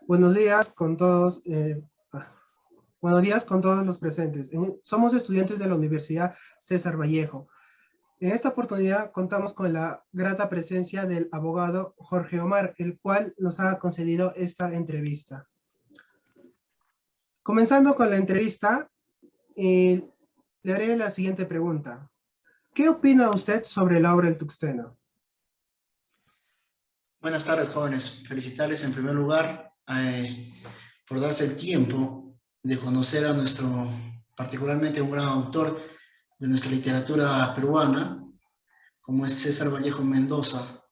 Buenos días con todos. Buenos días con todos los presentes. Somos estudiantes de la Universidad César Vallejo. En esta oportunidad contamos con la grata presencia del abogado Jorge Omar, el cual nos ha concedido esta entrevista. Comenzando con la entrevista, le haré la siguiente pregunta. ¿Qué opina usted sobre la obra El Tuxteno? Buenas tardes, jóvenes. Felicitarles en primer lugar por darse el tiempo de conocer a particularmente un gran autor de nuestra literatura peruana, como es César Vallejo Mendoza.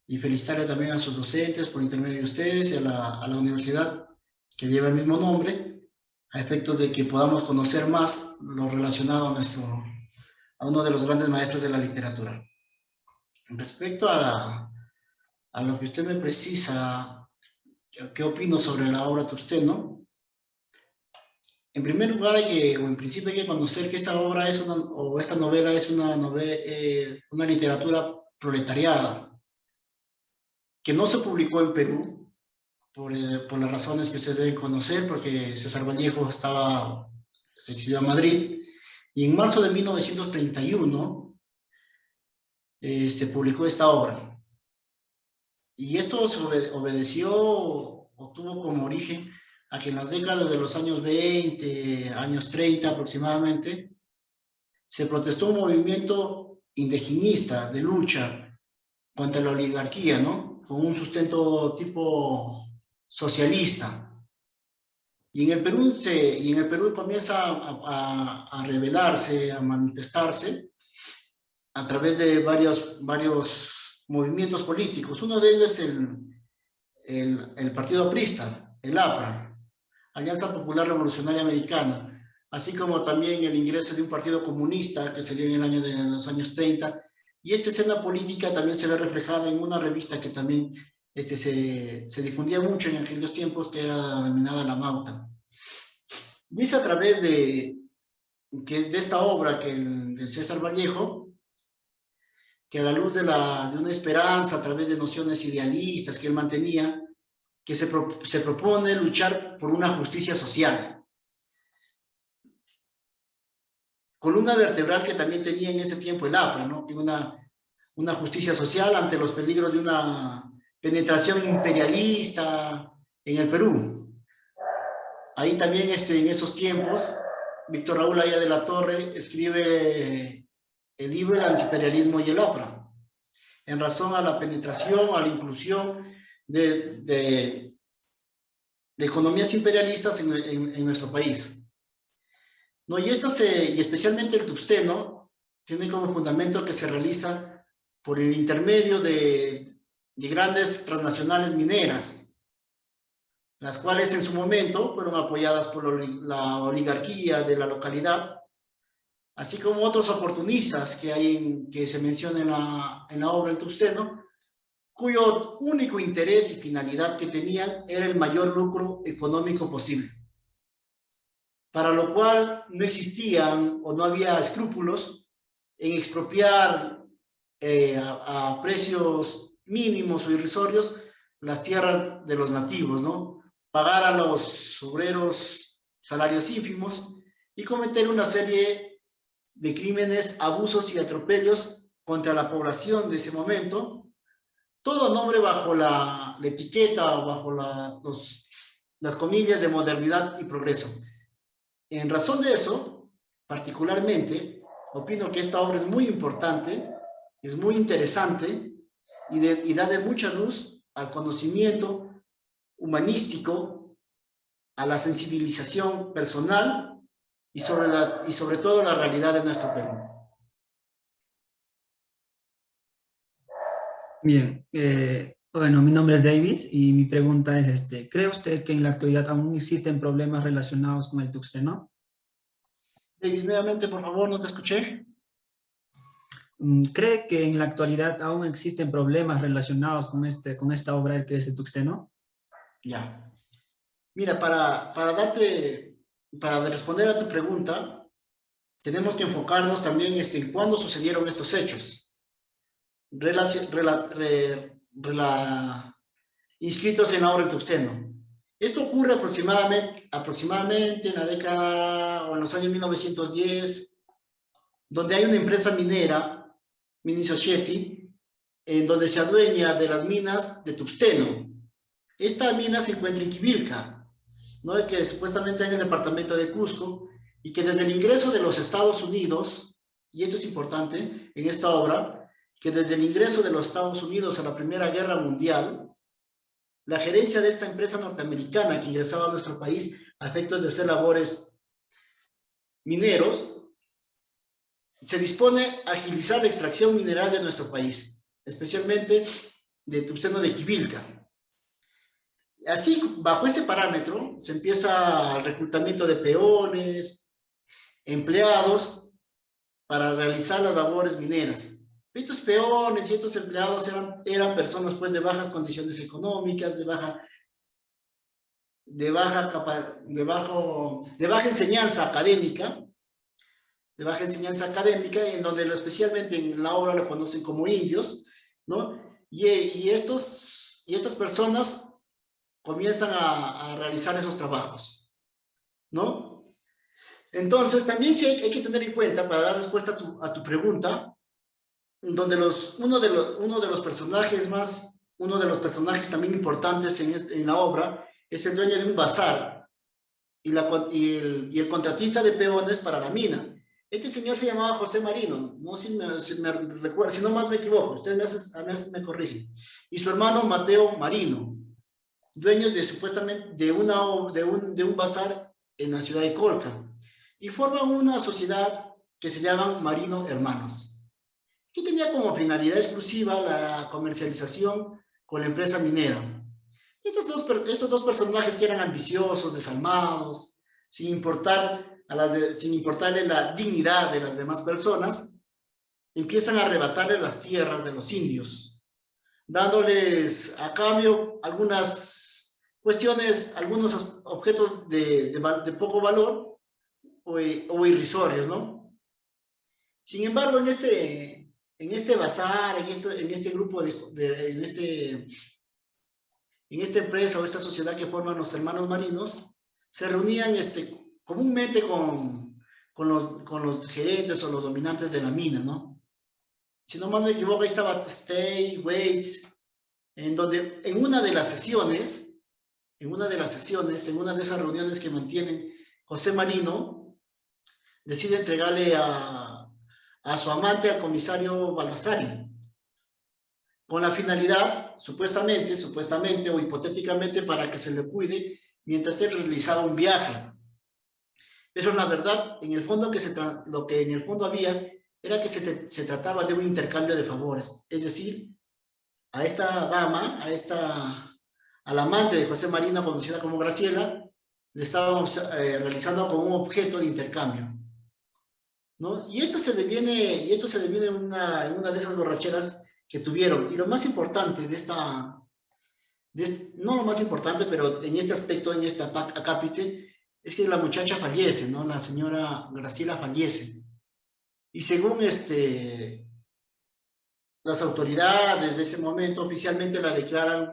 Y felicitarle también a sus docentes por intermedio de ustedes y a la universidad que lleva el mismo nombre, a efectos de que podamos conocer más lo relacionado a uno de los grandes maestros de la literatura. Respecto a lo que usted me precisa, ¿qué opino sobre la obra Tuxteno? En primer lugar, en principio hay que conocer que esta obra esta novela es una literatura proletariada, que no se publicó en Perú, por las razones que ustedes deben conocer, porque César Vallejo se exilió a Madrid, y en marzo de 1931 se publicó esta obra. Y esto obedeció o tuvo como origen a que en las décadas de los años 20, años 30 aproximadamente, se protestó un movimiento indigenista de lucha contra la oligarquía, ¿no? Con un sustento tipo socialista. Y en el Perú comienza a rebelarse, a manifestarse a través de varios movimientos políticos. Uno de ellos es el Partido Aprista, el APRA, Alianza Popular Revolucionaria Americana, así como también el ingreso de un partido comunista que se dio en los años 30, y esta escena política también se ve reflejada en una revista que también se difundía mucho en aquellos tiempos, que era denominada La Mauta. Y es a través de esta obra de César Vallejo, que a la luz de una esperanza, a través de nociones idealistas que él mantenía, que se propone luchar por una justicia social. Columna vertebral que también tenía en ese tiempo el APRA, ¿no? Una justicia social ante los peligros de una penetración imperialista en el Perú. Ahí también en esos tiempos, Víctor Raúl Aya de la Torre escribe el libro El antiimperialismo y el APRA, en razón a la penetración, a la inclusión de economías imperialistas en nuestro país. ¿No? Y especialmente el Tuxteno tiene como fundamento que se realiza por el intermedio de grandes transnacionales mineras, las cuales en su momento fueron apoyadas por la oligarquía de la localidad, así como otros oportunistas que se menciona en la obra El Tuxteno, cuyo único interés y finalidad que tenían era el mayor lucro económico posible, para lo cual no existían o no había escrúpulos en expropiar a precios mínimos o irrisorios las tierras de los nativos, ¿no? Pagar a los obreros salarios ínfimos y cometer una serie de crímenes, abusos y atropellos contra la población de ese momento, todo nombre bajo la etiqueta o bajo las comillas de modernidad y progreso. En razón de eso, particularmente, opino que esta obra es muy importante, es muy interesante y da de mucha luz al conocimiento humanístico, a la sensibilización personal y sobre todo la realidad de nuestro Perú. Bien, bueno, mi nombre es Davis y mi pregunta es, ¿cree usted que en la actualidad aún existen problemas relacionados con el Tuxteno? Davis, nuevamente, por favor, no te escuché. ¿Cree que en la actualidad aún existen problemas relacionados con esta obra que es el Tuxteno? Ya. Mira, para responder a tu pregunta, tenemos que enfocarnos también en cuándo sucedieron estos hechos. inscritos en la obra del Tuxteno. Esto ocurre aproximadamente en la década o en los años 1910, donde hay una empresa minera, Mini Society, en donde se adueña de las minas de Tuxteno. Esta mina se encuentra en Quivilca, ¿no? Que supuestamente en el departamento de Cusco, y que desde el ingreso de los Estados Unidos, y esto es importante en esta obra, que desde el ingreso de los Estados Unidos a la Primera Guerra Mundial, la gerencia de esta empresa norteamericana que ingresaba a nuestro país a efectos de hacer labores mineros, se dispone a agilizar la extracción mineral de nuestro país, especialmente de Tuxteno de Quivilca. Así, bajo este parámetro, se empieza el reclutamiento de peones, empleados, para realizar las labores mineras. Estos peones y estos empleados eran personas pues de bajas condiciones económicas, de baja enseñanza académica, en donde especialmente en la obra lo conocen como indios, ¿no? Y estas personas comienzan a realizar esos trabajos, ¿no? Entonces, también sí hay que tener en cuenta, para dar respuesta a tu pregunta, donde uno de los personajes también importantes en la obra es el dueño de un bazar y el contratista de peones para la mina. Este señor se llamaba José Marino, no si me recuerdo, si no más me equivoco, ustedes me corrigen. Y su hermano Mateo Marino, dueños supuestamente de un bazar en la ciudad de Colca, y forman una sociedad que se llaman Marino Hermanos, que tenía como finalidad exclusiva la comercialización con la empresa minera. Estos dos personajes, que eran ambiciosos, desalmados, sin importarle la dignidad de las demás personas, empiezan a arrebatarles las tierras de los indios, dándoles a cambio algunas cuestiones, algunos objetos de poco valor o irrisorios, ¿no? Sin embargo, en este bazar, en este grupo, en esta empresa o esta sociedad que forman los hermanos marinos, se reunían comúnmente con los gerentes o los dominantes de la mina, ¿no? Si no más me equivoco, ahí estaba Stay, Waits, en donde en una de esas reuniones que mantienen, José Marino decide entregarle a su amante, al comisario Baldassari, con la finalidad, supuestamente o hipotéticamente, para que se le cuide mientras él realizaba un viaje. Pero la verdad, en el fondo, lo que en el fondo había era que se trataba de un intercambio de favores. Es decir, a esta dama, al amante de José Marino, conocida como Graciela, le estábamos realizando como un objeto de intercambio, ¿no? Y esto se deviene en una de esas borracheras que tuvieron. Y lo más importante no lo más importante, pero en este aspecto, en este acápite, es que la muchacha fallece, ¿no? La señora Graciela fallece. Y según las autoridades de ese momento, oficialmente la declaran la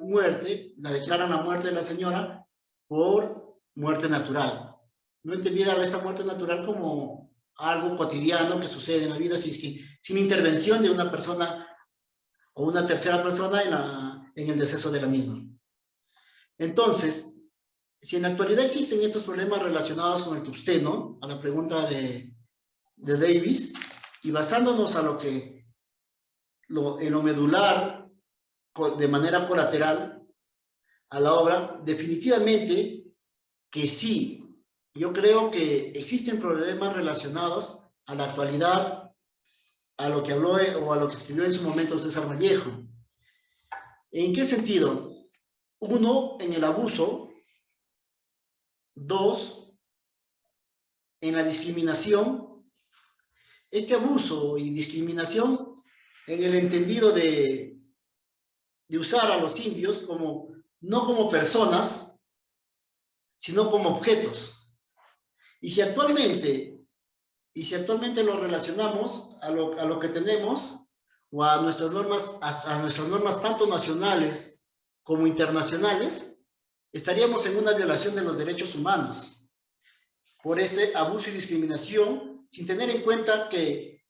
muerte de la señora por muerte natural. No entendiera esa muerte natural como algo cotidiano que sucede en la vida sin intervención de una persona o una tercera persona en el deceso de la misma. Entonces, si en la actualidad existen estos problemas relacionados con el Tuxteno, a la pregunta de Davis, y basándonos en lo medular, de manera colateral, a la obra, definitivamente que sí. Yo creo que existen problemas relacionados a la actualidad, a lo que habló o a lo que escribió en su momento César Vallejo. ¿En qué sentido? 1, en el abuso. 2, en la discriminación. Este abuso y discriminación en el entendido de usar a los indios no como personas, sino como objetos. Y si actualmente lo relacionamos a lo que tenemos, o a nuestras normas tanto nacionales como internacionales, estaríamos en una violación de los derechos humanos por este abuso y discriminación, sin tener en cuenta que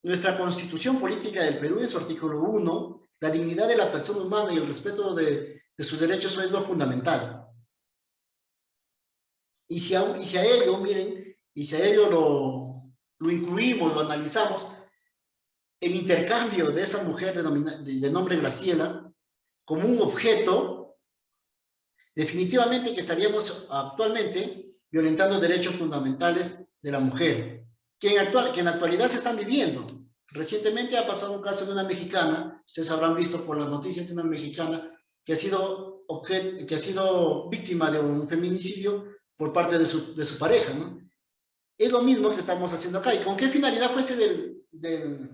nuestra Constitución Política del Perú, en su artículo 1, la dignidad de la persona humana y el respeto de sus derechos es lo fundamental. Y si a ello, miren, y si a ello lo incluimos, lo analizamos, el intercambio de esa mujer de nombre Graciela como un objeto, definitivamente que estaríamos actualmente violentando derechos fundamentales de la mujer, que en la actualidad se están viviendo. Recientemente ha pasado un caso de una mexicana, ustedes habrán visto por las noticias, de una mexicana que ha sido víctima de un feminicidio por parte de su pareja, ¿no? Es lo mismo que estamos haciendo acá. ¿Y con qué finalidad fue ese de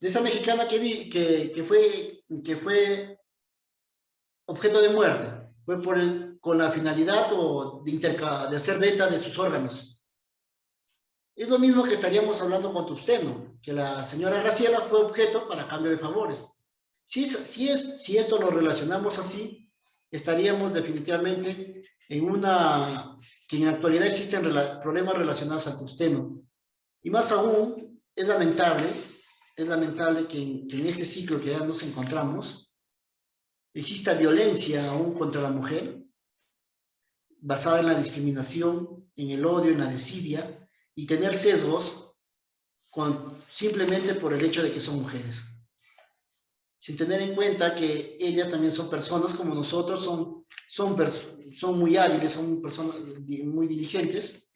esa mexicana que fue objeto de muerte? Fue con la finalidad de hacer venta de sus órganos. Es lo mismo que estaríamos hablando con Tusteno, que la señora Graciela fue objeto para cambio de favores. Si esto lo relacionamos así, estaríamos definitivamente que en la actualidad existen problemas relacionados al tungsteno. Y más aún, es lamentable que en este ciclo que ya nos encontramos, exista violencia aún contra la mujer, basada en la discriminación, en el odio, en la desidia, y tener sesgos simplemente por el hecho de que son mujeres. Sin tener en cuenta que ellas también son personas como nosotros, son muy hábiles, son personas muy diligentes,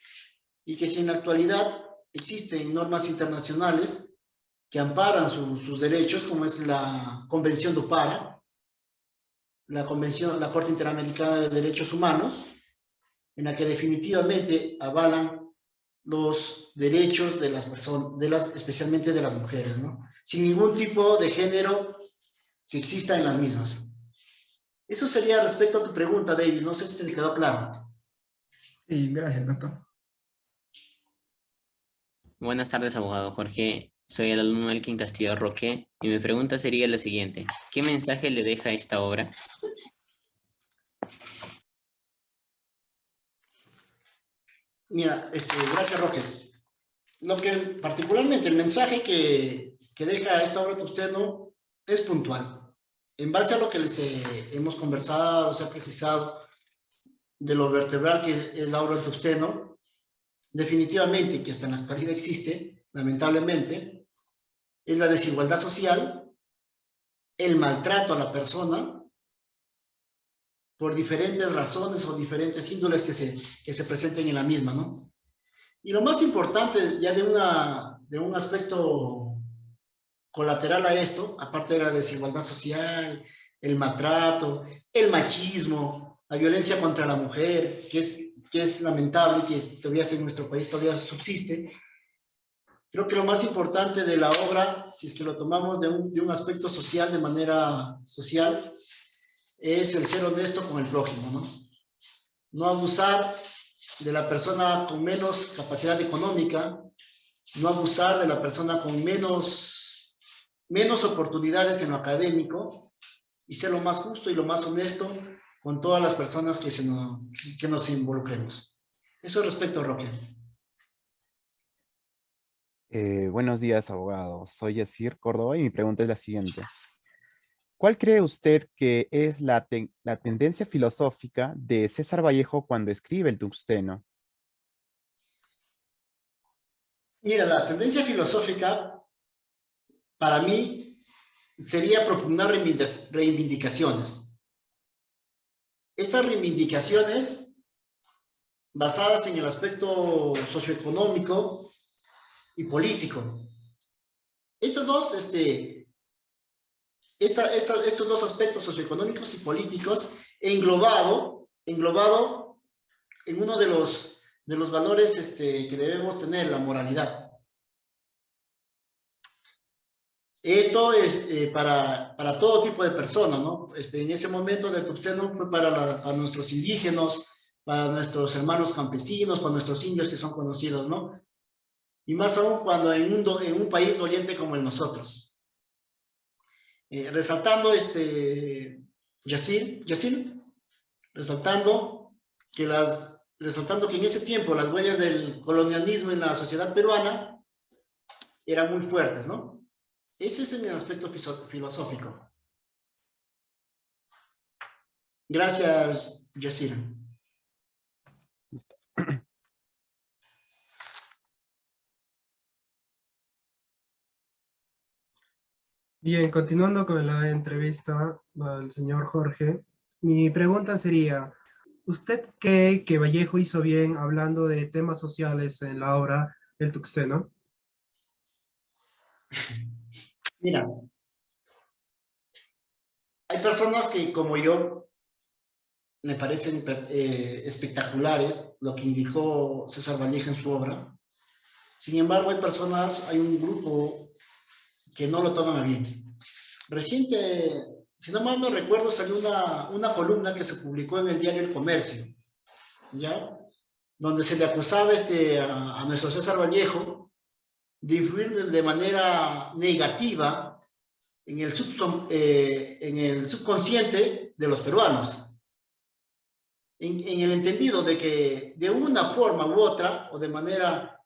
y que si en la actualidad existen normas internacionales que amparan sus derechos, como es la Convención de Upara, la Corte Interamericana de Derechos Humanos, en la que definitivamente avalan los derechos de las personas, especialmente de las mujeres, ¿no? Sin ningún tipo de género que exista en las mismas. Eso sería respecto a tu pregunta, David. No sé si te quedó claro. Sí, gracias, doctor. Buenas tardes, abogado Jorge. Soy el alumno Elkin Castillo Roque y mi pregunta sería la siguiente. ¿Qué mensaje le deja esta obra? Mira, gracias, Roque. Particularmente el mensaje que deja esta obra de Tusteno es puntual. En base a lo que les hemos conversado, se ha precisado de lo vertebral que es la obra de Tusteno, definitivamente que hasta en la actualidad existe, lamentablemente, es la desigualdad social, el maltrato a la persona, por diferentes razones o diferentes índoles que se presenten en la misma, ¿no? Y lo más importante, ya de un aspecto colateral a esto, aparte de la desigualdad social, el maltrato, el machismo, la violencia contra la mujer, que es lamentable, que todavía en nuestro país todavía subsiste. Creo que lo más importante de la obra, si es que lo tomamos de un aspecto social, de manera social, es el ser honesto con el prójimo, ¿no? No abusar de la persona con menos capacidad económica, no abusar de la persona con menos oportunidades en lo académico, y ser lo más justo y lo más honesto con todas las personas que nos involucremos. Eso respecto a Roque. Buenos días, abogado. Soy Yacir Córdoba y mi pregunta es la siguiente. ¿Cuál cree usted que es la tendencia filosófica de César Vallejo cuando escribe el tungsteno? Mira, la tendencia filosófica, para mí, sería propugnar reivindicaciones. Estas reivindicaciones, basadas en el aspecto socioeconómico y político. Estos dos aspectos socioeconómicos y políticos, englobado en uno de los valores que debemos tener, la moralidad. Esto es para todo tipo de personas, ¿no? En ese momento del tungsteno fue para nuestros indígenas, para nuestros hermanos campesinos, para nuestros indios que son conocidos, ¿no? Y más aún cuando en un país doliente como el nosotros. Resaltando Yacir, resaltando que en ese tiempo las huellas del colonialismo en la sociedad peruana eran muy fuertes, ¿no? Ese es el aspecto filosófico. Gracias, Yacir. Bien, continuando con la entrevista al señor Jorge, mi pregunta sería, ¿usted cree que Vallejo hizo bien hablando de temas sociales en la obra El Tuxteno? Mira, hay personas que, como yo, me parecen espectaculares lo que indicó César Vallejo en su obra. Sin embargo, hay un grupo que no lo toman a bien. Reciente, si no mal me recuerdo, salió una columna que se publicó en el diario El Comercio, ¿ya? Donde se le acusaba a nuestro César Vallejo de influir de manera negativa en el subconsciente de los peruanos. En el entendido de que de una forma u otra, o de manera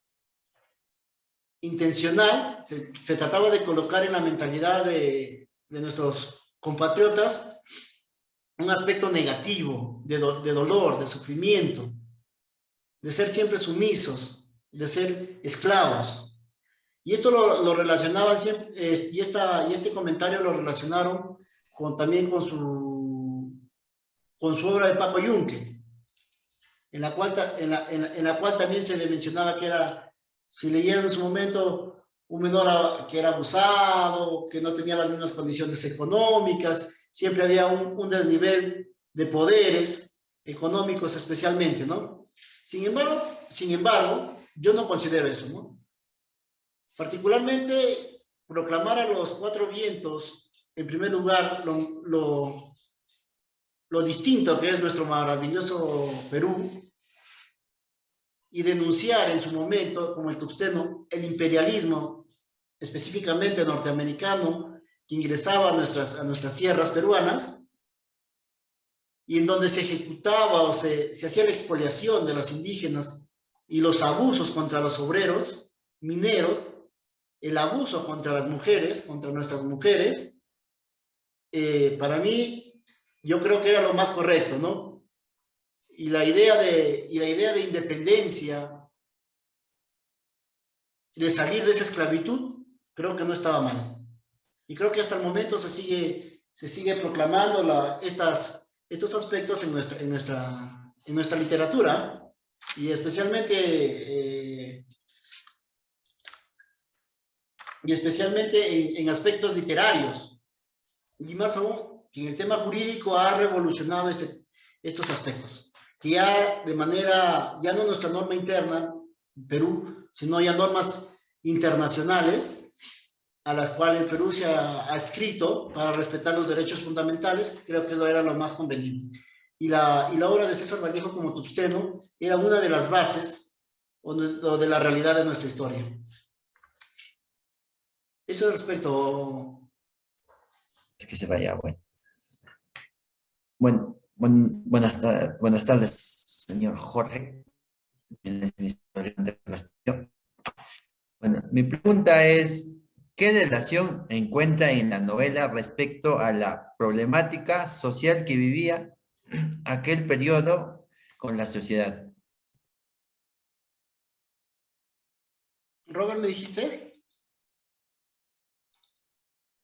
intencional, se trataba de colocar en la mentalidad de nuestros compatriotas un aspecto negativo, de dolor, de sufrimiento, de ser siempre sumisos, de ser esclavos. Y esto lo relacionaban siempre, y este comentario lo relacionaron también con su obra de Paco Yunque, en la cual también se le mencionaba que era, si leyeron en su momento, un menor que era abusado, que no tenía las mismas condiciones económicas, siempre había un desnivel de poderes económicos especialmente, ¿no? Sin embargo, yo no considero eso, ¿no? Particularmente, proclamar a los cuatro vientos, en primer lugar, lo distinto que es nuestro maravilloso Perú, y denunciar en su momento, como el Tuxteno, el imperialismo, específicamente norteamericano, que ingresaba a nuestras tierras peruanas, y en donde se ejecutaba o se hacía la expoliación de los indígenas y los abusos contra los obreros mineros, el abuso contra las mujeres, contra nuestras mujeres, para mí, yo creo que era lo más correcto, ¿no? Y la idea de independencia, de salir de esa esclavitud, creo que no estaba mal. Y creo que hasta el momento se sigue proclamando estos aspectos en nuestra literatura, y especialmente en aspectos literarios. Y más aún, que en el tema jurídico ha revolucionado estos aspectos. Que ya ya no nuestra norma interna, Perú, sino ya normas internacionales a las cuales el Perú se ha adscrito para respetar los derechos fundamentales, creo que eso era lo más conveniente. Y la obra de César Vallejo como Tuxteno era una de las bases o de la realidad de nuestra historia. Eso respecto. Es que se vaya, bueno. Buenas tardes, señor Jorge. Bueno, mi pregunta es, ¿qué relación encuentra en la novela respecto a la problemática social que vivía aquel periodo con la sociedad? Robert, ¿me dijiste?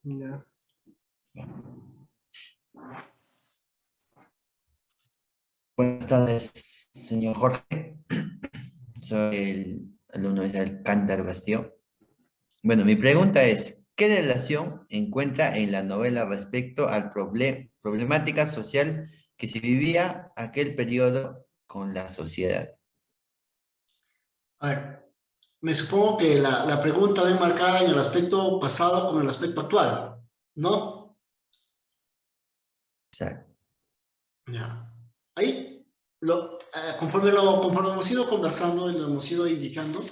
Ya. Buenas tardes, señor Jorge. Soy el alumno de Cándaro Castillo. Bueno, mi pregunta es, ¿qué relación encuentra en la novela respecto al problemática social que se vivía aquel periodo con la sociedad? A ver, me supongo que la pregunta va enmarcada en el aspecto pasado con el aspecto actual, ¿no? Exacto. Ya. Ahí, conforme hemos ido conversando y lo hemos ido indicando,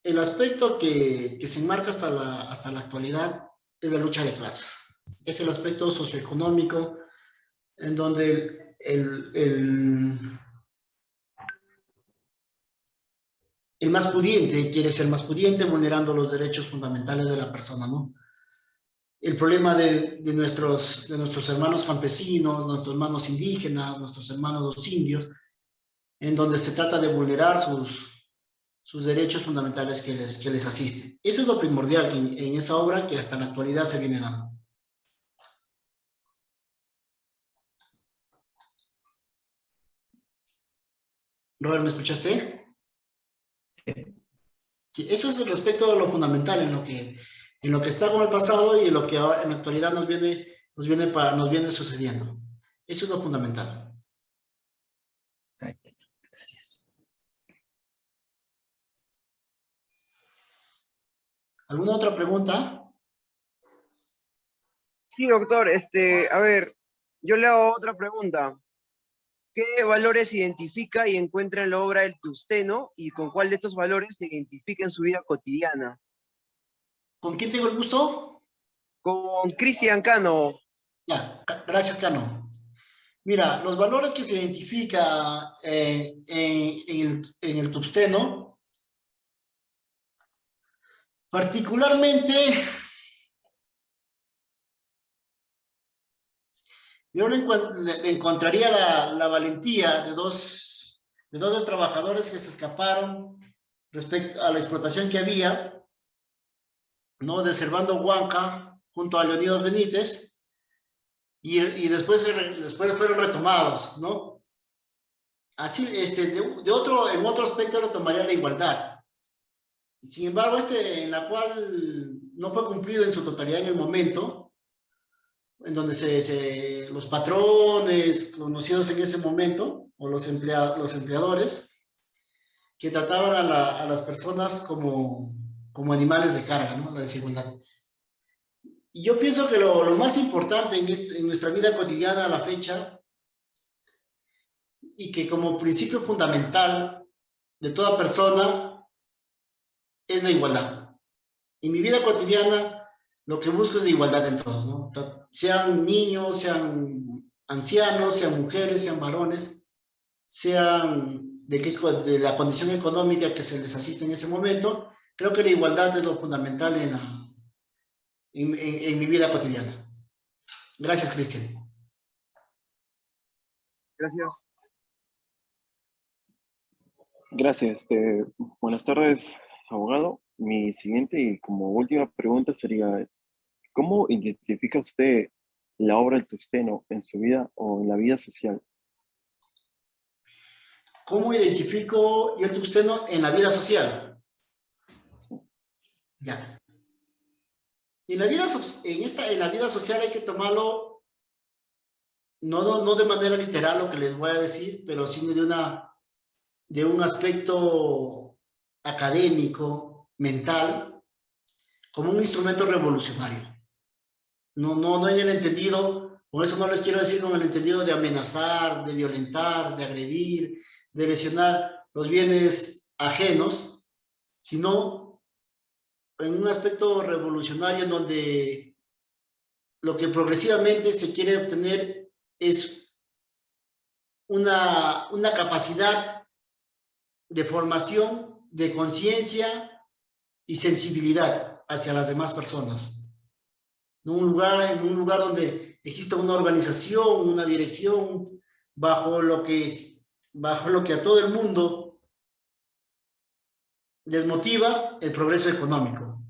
el aspecto que se enmarca hasta la actualidad es la lucha de clases, Es el aspecto socioeconómico, en donde el más pudiente quiere ser más pudiente, vulnerando los derechos fundamentales de la persona, ¿no? El problema de nuestros hermanos campesinos, nuestros hermanos indígenas, nuestros hermanos los indios, en donde se trata de vulnerar sus derechos fundamentales que les asisten. Eso es lo primordial en esa obra que hasta la actualidad se viene dando. Robert, ¿me escuchaste? Sí, eso es respecto a lo fundamental en lo que está con el pasado y en lo que ahora, en la actualidad nos viene sucediendo. Eso es lo fundamental. Gracias. ¿Alguna otra pregunta? Sí, doctor, a ver, yo le hago otra pregunta. ¿Qué valores identifica y encuentra en la obra del Tusteno y con cuál de estos valores se identifica en su vida cotidiana? ¿Con quién tengo el gusto? Con Cristian Cano. Ya, gracias, Cano. Mira, los valores que se identifica en el tusteno, particularmente, yo le encontraría la valentía de dos trabajadores que se escaparon respecto a la explotación que había, ¿no? De Servando Huanca junto a Leonidas Benítez, y después fueron retomados, ¿no? Así, en otro aspecto lo tomaría la igualdad. Sin embargo, en la cual no fue cumplido en su totalidad en el momento, en donde los patrones conocidos en ese momento, o los empleadores, que trataban a las personas como animales de carga, ¿no? La desigualdad. Y yo pienso que lo más importante en nuestra vida cotidiana a la fecha, y que como principio fundamental de toda persona, es la igualdad. En mi vida cotidiana, lo que busco es la igualdad en todos, ¿no? Sean niños, sean ancianos, sean mujeres, sean varones, sean de la condición económica que se les asiste en ese momento. Creo que la igualdad es lo fundamental en mi vida cotidiana. Gracias, Cristian. Gracias. Gracias. Buenas tardes, abogado. Mi siguiente y como última pregunta sería, ¿cómo identifica usted la obra del Tusteno en su vida o en la vida social? ¿Cómo identifico yo el tusteno en la vida social? Sí. Ya. En la vida social hay que tomarlo no de manera literal lo que les voy a decir, pero sí de un aspecto académico, mental, como un instrumento revolucionario. No en el entendido, por eso no les quiero decir con el entendido de amenazar, de violentar, de agredir, de lesionar los bienes ajenos, sino en un aspecto revolucionario en donde lo que progresivamente se quiere obtener es una capacidad de formación, de conciencia y sensibilidad hacia las demás personas. En un lugar donde exista una organización, una dirección, bajo lo que a todo el mundo les motiva el progreso económico,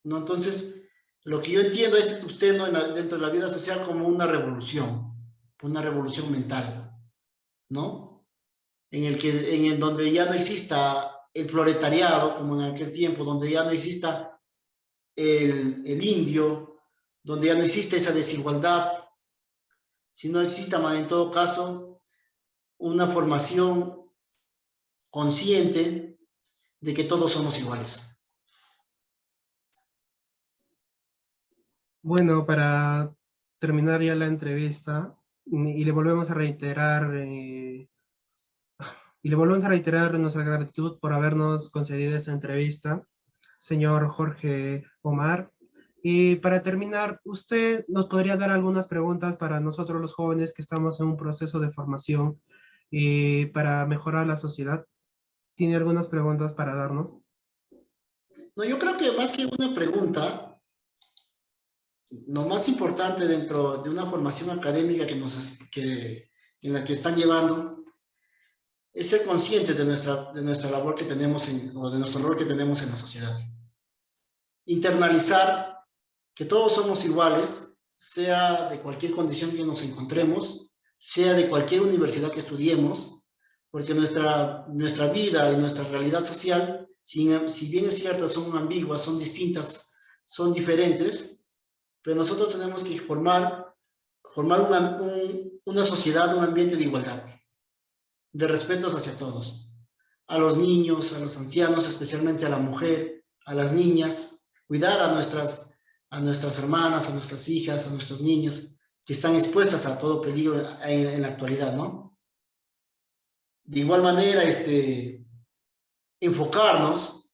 ¿no? Entonces, lo que yo entiendo es usted, ¿no? Dentro de la vida social como una revolución mental, ¿no? En donde ya no exista el proletariado, como en aquel tiempo, donde ya no exista el indio, donde ya no existe esa desigualdad, sino exista, en todo caso, una formación consciente de que todos somos iguales. Bueno, para terminar ya la entrevista, y le volvemos a reiterar nuestra gratitud por habernos concedido esta entrevista, señor Jorge Omar. Y para terminar, ¿usted nos podría dar algunas preguntas para nosotros los jóvenes que estamos en un proceso de formación para mejorar la sociedad? ¿Tiene algunas preguntas para darnos? No, yo creo que más que una pregunta, lo más importante dentro de una formación académica en la que están llevando es ser conscientes de nuestra labor que tenemos o de nuestro rol que tenemos en la sociedad. Internalizar que todos somos iguales, sea de cualquier condición que nos encontremos, sea de cualquier universidad que estudiemos, porque nuestra vida y nuestra realidad social, si bien es cierta, son ambiguas, son distintas, son diferentes, pero nosotros tenemos que formar una sociedad, un ambiente de igualdad, de respetos hacia todos, a los niños, a los ancianos, especialmente a la mujer, a las niñas, cuidar a nuestras hermanas, a nuestras hijas, a nuestros niños, que están expuestas a todo peligro en la actualidad, ¿no? De igual manera, enfocarnos